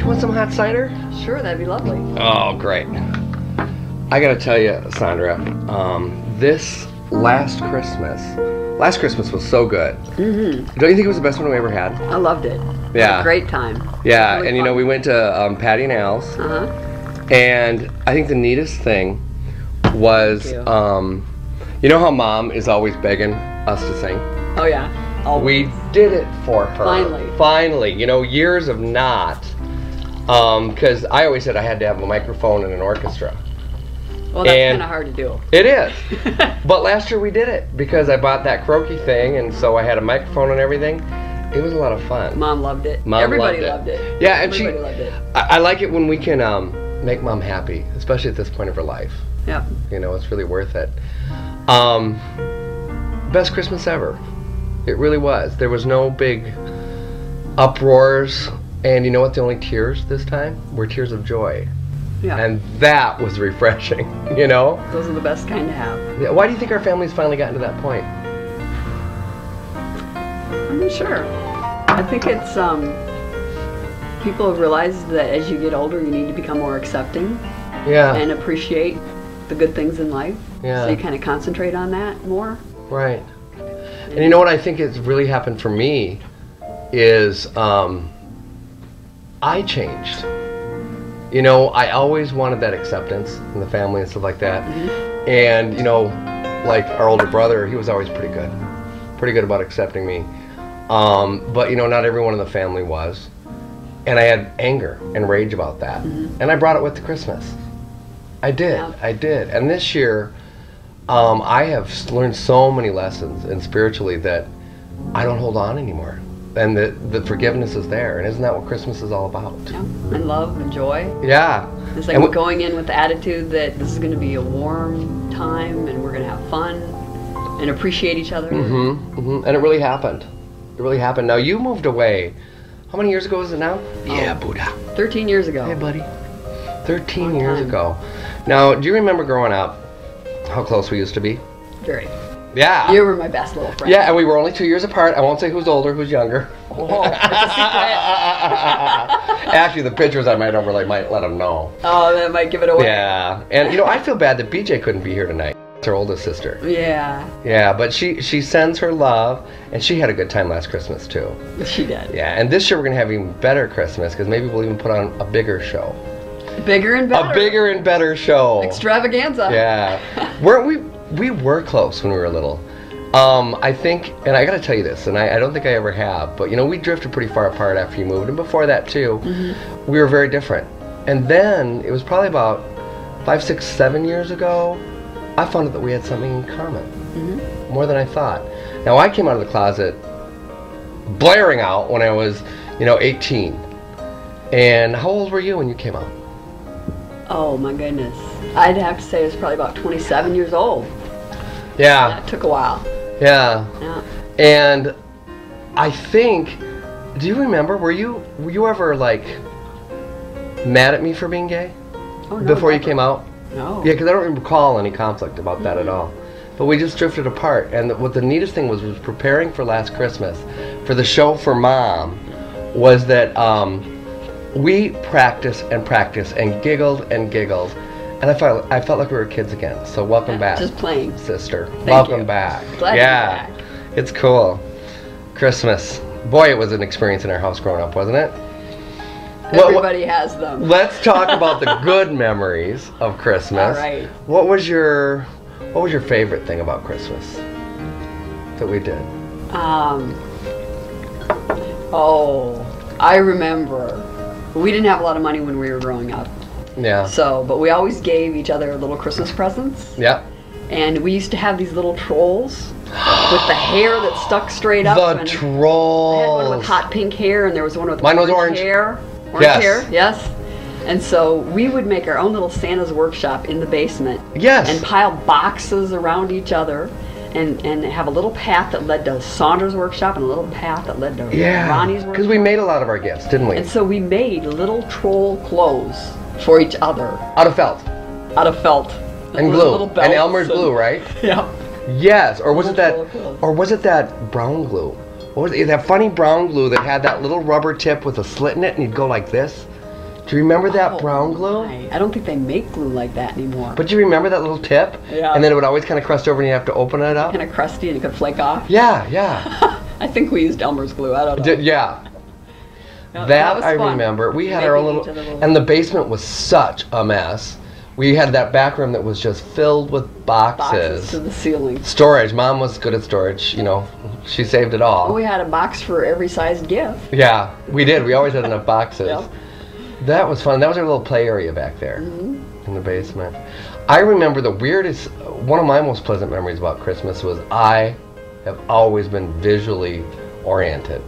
you want some hot cider? Sure, that'd be lovely. Oh, great. I gotta tell you, Sondra, this last Christmas was so good. Mm-hmm. Don't you think it was the best one we ever had? I loved it. Yeah. It was a great time. Yeah, really and you know, we went to Patty and Al's. And I think the neatest thing was, you know how Mom is always begging us to sing? Oh yeah. Always. We did it for her. Finally. Finally. You know, years of not. Because I always said I had to have a microphone and an orchestra. Well, that's kind of hard to do. It is. But last year we did it because I bought that croaky thing, and so I had a microphone and everything. It was a lot of fun. Mom loved it. Mom Everybody loved it. Yeah, and Everybody loved it. I like it when we can make Mom happy, especially at this point of her life. Yep. You know, it's really worth it. Best Christmas ever. It really was. There was no big uproars, and you know what? The only tears this time were tears of joy. Yeah. And that was refreshing, you know? Those are the best kind to have. Yeah, why do you think our family's finally gotten to that point? I'm not sure. I think it's, people have realized that as you get older, you need to become more accepting. Yeah. And appreciate the good things in life. Yeah. So you kind of concentrate on that more. Right. And you know what I think has really happened for me is I changed. You know, I always wanted that acceptance in the family and stuff like that. Mm-hmm. And, you know, like our older brother, he was always pretty good about accepting me. But, you know, not everyone in the family was. And I had anger and rage about that. Mm-hmm. And I brought it with the Christmas. I did. Yeah. I did. And this year, I have learned so many lessons, and spiritually, that I don't hold on anymore. And the forgiveness is there. And isn't that what Christmas is all about? Yeah. And love and joy. Yeah. It's like we're going in with the attitude that this is going to be a warm time and we're going to have fun and appreciate each other. Mm-hmm. Mm-hmm. And it really happened. It really happened. Now, you moved away. How many years ago is it now? Yeah, Buddha. 13 years ago. Hey, buddy. 13 years ago. Now, do you remember growing up how close we used to be? Very. Yeah. You were my best little friend. Yeah, and we were only 2 years apart. I won't say who's older, who's younger. Oh, it's a secret. Actually, the pictures I might overlay might let them know. Oh, that might give it away. Yeah. And, you know, I feel bad that BJ couldn't be here tonight. It's her oldest sister. Yeah. Yeah, but she sends her love, and she had a good time last Christmas, too. She did. Yeah, and this year we're going to have even better Christmas, because maybe we'll even put on a bigger show. Bigger and better. A bigger and better show. Extravaganza. Yeah. We were close when we were little. I think, and I got to tell you this, and I don't think I ever have, but you know, we drifted pretty far apart after you moved, and before that too, we were very different. And then it was probably about 5, 6, 7 years ago, I found out that we had something in common, more than I thought. Now, I came out of the closet blaring out when I was, you know, 18. And how old were you when you came out? Oh my goodness. I'd have to say it was probably about 27 years old. Yeah. That took a while. Yeah. Yeah. And I think, do you remember, were you ever like mad at me for being gay? Oh, no, before never. You came out? No. Yeah, because I don't recall any conflict about that at all. But we just drifted apart. And what the neatest thing was preparing for last Christmas, for the show for Mom, was that we practiced and giggled and giggled. And I felt like we were kids again. So welcome back. Just playing. Sister. Thank welcome you. back. Glad yeah. to be back. It's cool. Christmas. Boy, it was an experience in our house growing up, wasn't it? Everybody has them. Let's talk about the good memories of Christmas. All right. What was your favorite thing about Christmas that we did? Oh, I remember. We didn't have a lot of money when we were growing up. Yeah. So, but we always gave each other little Christmas presents. Yep. And we used to have these little trolls with the hair that stuck straight up. The trolls. I had one with hot pink hair, and there was one with Mine was orange hair. Orange yes. hair, yes. And so we would make our own little Santa's workshop in the basement. Yes. And pile boxes around each other. And have a little path that led to Sondra's workshop and a little path that led to Ronny's workshop. Because we made a lot of our gifts, didn't we? And so we made little troll clothes for each other. Out of felt. Out of felt. And glue. And Elmer's glue, right? Yeah. Yes. Or was it that brown glue? What was it? That funny brown glue that had that little rubber tip with a slit in it, and you'd go like this. Do you remember that brown glue? I don't think they make glue like that anymore. But do you remember that little tip? Yeah. And then it would always kind of crust over and you have to open it up? Kind of crusty and it could flake off. Yeah, yeah. I think we used Elmer's glue. I don't know. Yeah. No, that was I fun. remember. We had our own little... And the basement was such a mess. We had that back room that was just filled with boxes. To the ceiling. Storage. Mom was good at storage. You know, she saved it all. Well, we had a box for every sized gift. Yeah, we did. We always had enough boxes. Yep. That was fun. That was our little play area back there in the basement. I remember the weirdest, one of my most pleasant memories about Christmas was I have always been visually oriented.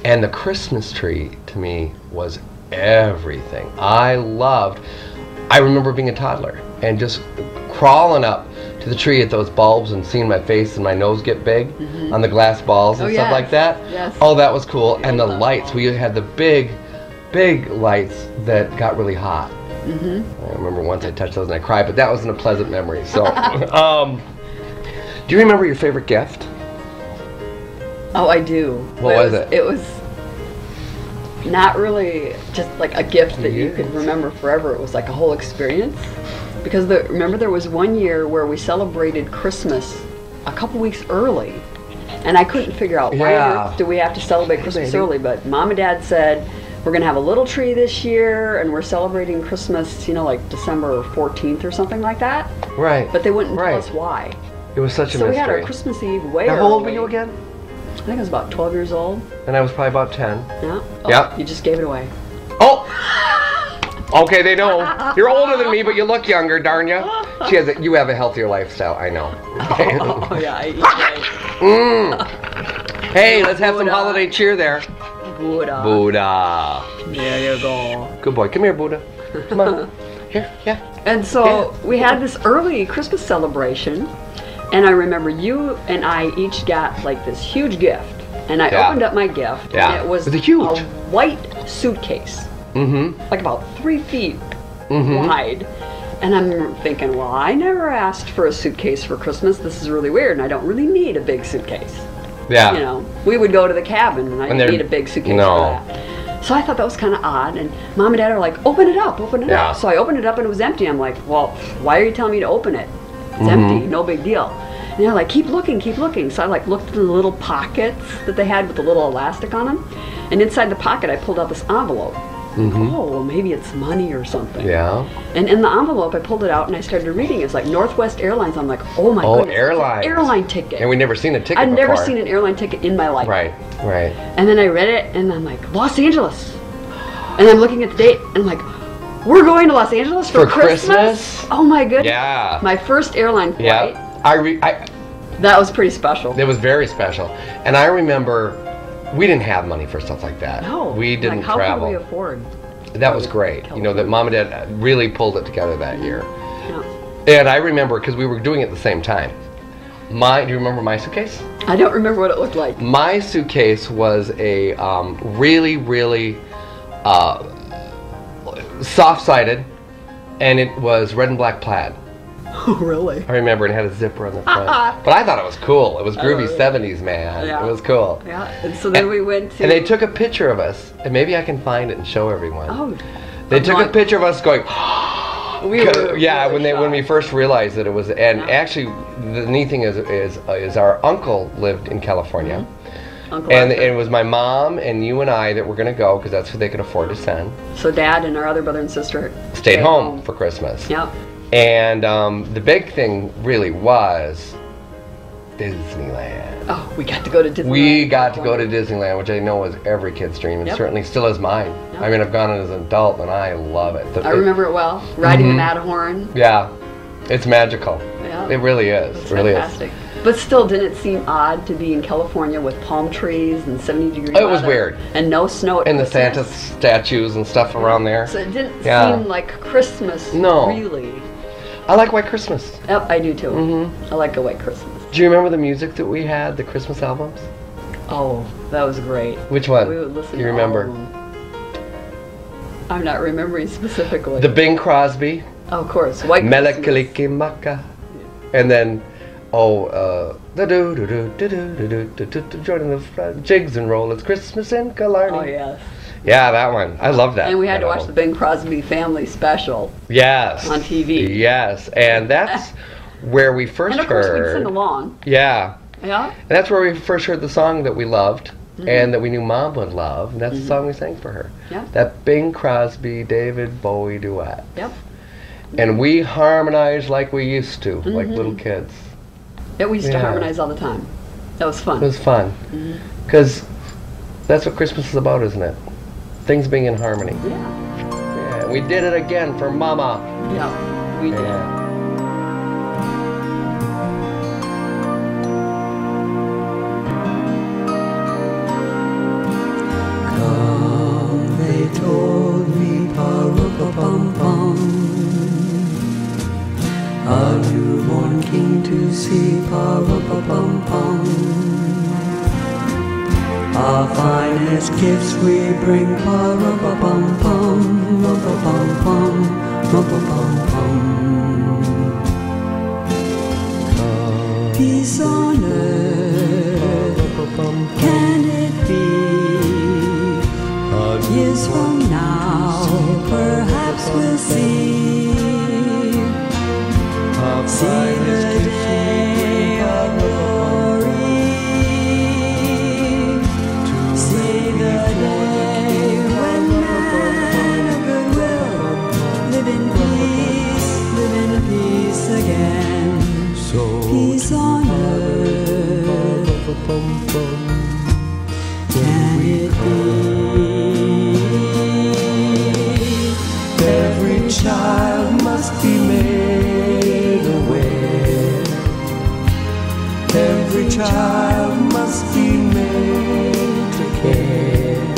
And the Christmas tree to me was everything. I remember being a toddler and just crawling up to the tree at those bulbs and seeing my face and my nose get big on the glass balls and stuff like that. Yes. Oh, that was cool. And the lights, we had the big lights that got really hot. I remember once I touched those and I cried, but that wasn't a pleasant memory. So, do you remember your favorite gift? Oh, I do. What was it? It was not really just like a gift that you could remember forever. It was like a whole experience. Because remember there was one year where we celebrated Christmas a couple weeks early. And I couldn't figure out why do we have to celebrate Christmas early. But Mom and Dad said, we're going to have a little tree this year and we're celebrating Christmas, you know, like December 14th or something like that. Right. But they wouldn't tell us why. It was such a mystery. So we had our Christmas Eve way early. How old were you again? I think I was about 12 years old. And I was probably about 10. Yeah? Oh, yeah. You just gave it away. Oh! Okay, they know. You're older than me, but you look younger, darn you. You have a healthier lifestyle, I know. Okay. Oh, yeah, I eat right. Hey, let's have some holiday cheer there. Buddha. Buddha. There you go. Good boy. Come here, Buddha. Come on. Here, yeah. And so we had this early Christmas celebration. And I remember you and I each got like this huge gift. And I opened up my gift. Yeah. And it was huge. A white suitcase. Like about 3 feet wide. And I'm thinking, well, I never asked for a suitcase for Christmas. This is really weird. And I don't really need a big suitcase. Yeah. You know, we would go to the cabin and I didn't need a big suitcase for that. So I thought that was kind of odd. And Mom and Dad are like, open it up, open it up. So I opened it up and it was empty. I'm like, well, why are you telling me to open it? It's empty, no big deal. And they're like, keep looking, keep looking. So I like looked in the little pockets that they had with the little elastic on them. And inside the pocket, I pulled out this envelope. Oh, well, maybe it's money or something. Yeah. And in the envelope, I pulled it out and I started reading. It's like Northwest Airlines. I'm like, oh my goodness. Airlines. Airline ticket. And we'd never seen a ticket I'd before. never seen an airline ticket in my life. Right. And then I read it and I'm like, Los Angeles. And I'm looking at the date and I'm like, we're going to Los Angeles for Christmas? Oh my goodness. Yeah. My first airline flight. Yeah. That was pretty special. It was very special. And I remember we didn't have money for stuff like that. No. We didn't how travel. How could we afford? That was great. You know, that Mom and Dad really pulled it together that year. Yeah. And I remember, because we were doing it at the same time. Do you remember my suitcase? I don't remember what it looked like. My suitcase was a really, really soft-sided, and it was red and black plaid. Oh, really? I remember it had a zipper on the front. But I thought it was cool. It was groovy 70s, man. Yeah. It was cool. Yeah, and so then we went to... And they took a picture of us, and maybe I can find it and show everyone. Oh. They took a picture of us going... we were when we first realized that it was... And actually, the neat thing is our uncle lived in California. And it was my mom and you and I that were going to go because that's who they could afford to send. So Dad and our other brother and sister stayed home for Christmas. Yep. And the big thing really was Disneyland. Oh, we got to go to Disneyland. We got to go to Disneyland, which I know was every kid's dream, and certainly still is mine. Yep. I mean, I've gone as an adult, and I love it. I remember it well. Riding the Matterhorn. Yeah, it's magical. Yeah. It really is. It's really fantastic. But still, didn't it seem odd to be in California with palm trees and 70-degree weather? It was weird. And no snow at Christmas. And the Santa statues and stuff around there. So it didn't seem like Christmas, really. I like White Christmas. Yep, I do too. I like a White Christmas. Do you remember the music that we had, the Christmas albums? Oh, that was great. Which one? We would listen you to remember? all of them. I'm not remembering specifically. The Bing Crosby. Oh, of course. White Christmas. And then, joining the jigs and roll. It's Christmas in Killarney. Oh, yes. Yeah, that one. I love that. And we had to that watch album. the Bing Crosby Family Special. Yes. on TV. Yes, and that's where we first And of course we'd heard. sing along. Yeah, Yeah. and that's where we first heard the song that we loved and that we knew Mom would love, and that's the song we sang for her. Yep. That Bing Crosby, David Bowie duet. Yep. And we harmonized like we used to, like little kids. Yeah, we used to Yeah. harmonize all the time. That was fun. It was fun, because that's what Christmas is about, isn't it? Things being in harmony. Yeah. Yeah, and we did it again for Mama. Yeah, we did. Yeah. Come, they told me, pa-rum-pa-pum-pum, a newborn king to see, pa-rum-pa-pum-pum. Our finest gifts we bring, pa-rum-pa-pum-pum, rum-pa-pum-pum, rum-pa-pum-pum. Peace on earth, can it be? Years from now, perhaps we'll see the day of glory, see the day when men of goodwill live in peace again. Peace on earth, can it be? Every child must be made aware. Every child must be made to care.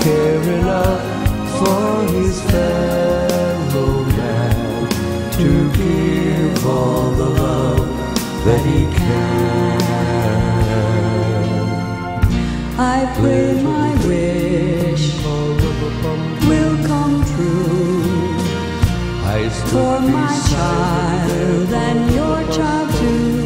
Care enough for his fellow man, to give all the love that he can. I pray my wish will come true for my child and your child too.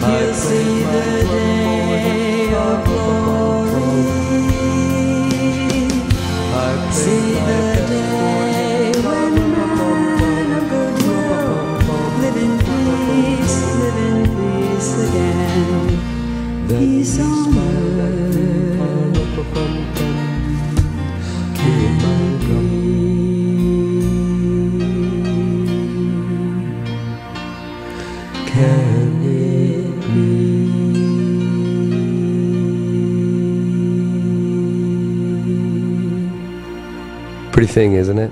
He'll see the day of glory, see the day when men of goodwill live in peace again. Peace on earth, can it be? Can it be? Pretty thing, isn't it?